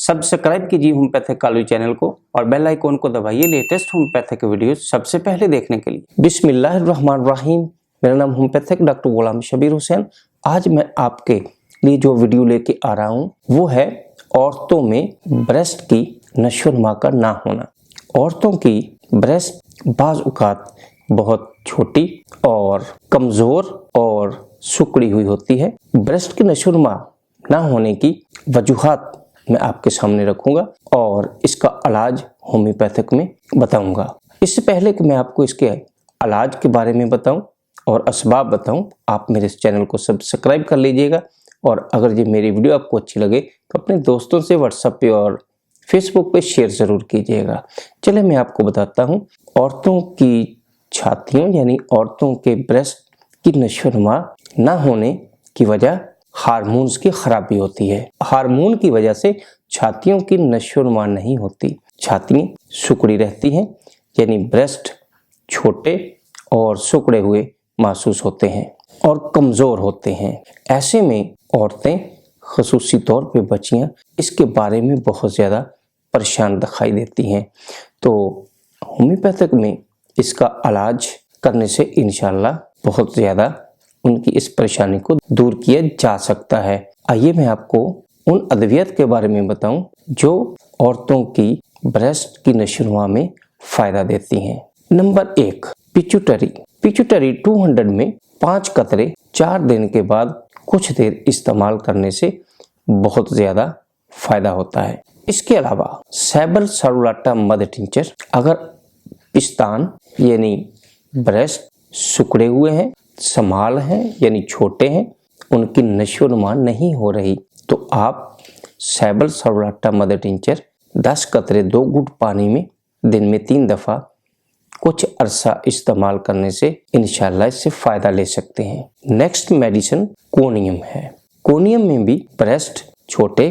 Subscribe कीजिए homeopathic Kalu channel को और बेल आइकॉन को दबाइए लेटेस्ट होम्योपैथिक वीडियो सबसे पहले देखने के लिए। बिस्मिल्लाहिर्रहमानिर्रहीम। मेरा नाम होम्योपैथिक डॉक्टर गुलाम शबीर हुसैन। आज मैं आपके लिए जो वीडियो लेके आ रहा हूँ वो है औरतों में ब्रेस्ट की नशोनुमा का ना होना। औरतों की ब्रेस्ट बाज़ औक़ात बहुत छोटी और कमज़ोर और सिकुड़ी हुई होती है। ब्रेस्ट की नशोनुमा ना होने की वजूहात मैं आपके सामने रखूंगा और इसका इलाज होम्योपैथिक में बताऊंगा। इससे पहले कि मैं आपको इसके इलाज के बारे में बताऊं और असबाब बताऊं, आप मेरे इस चैनल को सब्सक्राइब कर लीजिएगा। और अगर ये मेरी वीडियो आपको अच्छी लगे तो अपने दोस्तों से व्हाट्सएप पे और फेसबुक पे शेयर ज़रूर कीजिएगा। चलिए मैं आपको बताता हूँ औरतों की छातियों यानी औरतों के ब्रेस्ट की नशोनुमा ना होने की वजह हार्मोन्स की खराबी होती है। हार्मोन की वजह से छातियों की नशोनुमा नहीं होती, छातियाँ सिकुड़ी रहती हैं यानी ब्रेस्ट छोटे और सिकुड़े हुए महसूस होते हैं और कमज़ोर होते हैं। ऐसे में औरतें ख़ुसूसी तौर पे बच्चियाँ इसके बारे में बहुत ज़्यादा परेशान दिखाई देती हैं। तो होम्योपैथिक में इसका इलाज करने से इंशाल्लाह बहुत ज़्यादा उनकी इस परेशानी को दूर किया जा सकता है। आइए मैं आपको उन अद्वियत के बारे में बताऊं जो औरतों की ब्रेस्ट की नशोनुमा में फ़ायदा देती हैं। Number 1, pituitary. पिट्यूटरी 200 में 5 कतरे 4 दिन के बाद कुछ देर इस्तेमाल करने से बहुत ज़्यादा फ़ायदा होता है। इसके अलावा सैबल सरुलाटा मध टिंचर। अगर पिस्तान यानी ब्रेस्ट सिकुड़े हुए हैं, समाल हैं यानी छोटे हैं, उनकी नशोनुमा नहीं हो रही तो आप सैबल सरुलाटा मध टिंचर 10 कतरे 2 घूंट पानी में दिन में 3 दफ़ा कुछ अरसा इस्तेमाल करने से इंशाल्लाह इससे फ़ायदा ले सकते हैं। नेक्स्ट मेडिसिन कोनियम है। कोनियम में भी ब्रेस्ट छोटे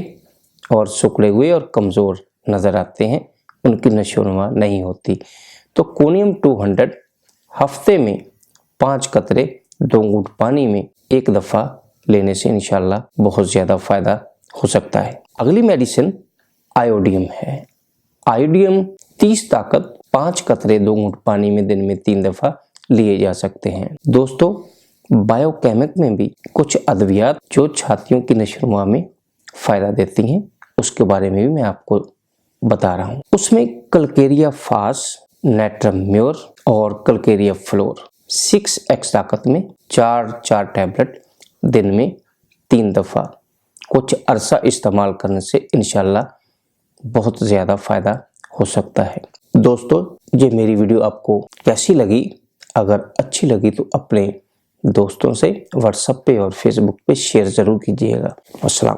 और सिकुड़े हुए और कमज़ोर नज़र आते हैं, उनकी नशोनुमा नहीं होती तो कोनियम 200 हफ्ते में 5 कतरे 2 घूंट पानी में 1 दफ़ा लेने से इंशाल्लाह बहुत ज़्यादा फ़ायदा हो सकता है। अगली मेडिसिन आयोडियम है। आयोडियम 30 ताकत 5 कतरे 2 घूंट पानी में दिन में 3 दफ़ा लिए जा सकते हैं। दोस्तों, बायोकेमिक में भी कुछ अद्वियात जो छातियों की नशोनुमा में फ़ायदा देती हैं उसके बारे में भी मैं आपको बता रहा हूँ। उसमें कलकेरिया फास, नेट्रम म्योर और कलकेरिया फ्लोर 6x ताकत में 4 टैबलेट दिन में 3 दफ़ा कुछ अरसा इस्तेमाल करने से इंशाल्लाह बहुत ज़्यादा फ़ायदा हो सकता है। दोस्तों, ये मेरी वीडियो आपको कैसी लगी? अगर अच्छी लगी तो अपने दोस्तों से व्हाट्सएप पे और फेसबुक पे शेयर ज़रूर कीजिएगा। अस्सलाम।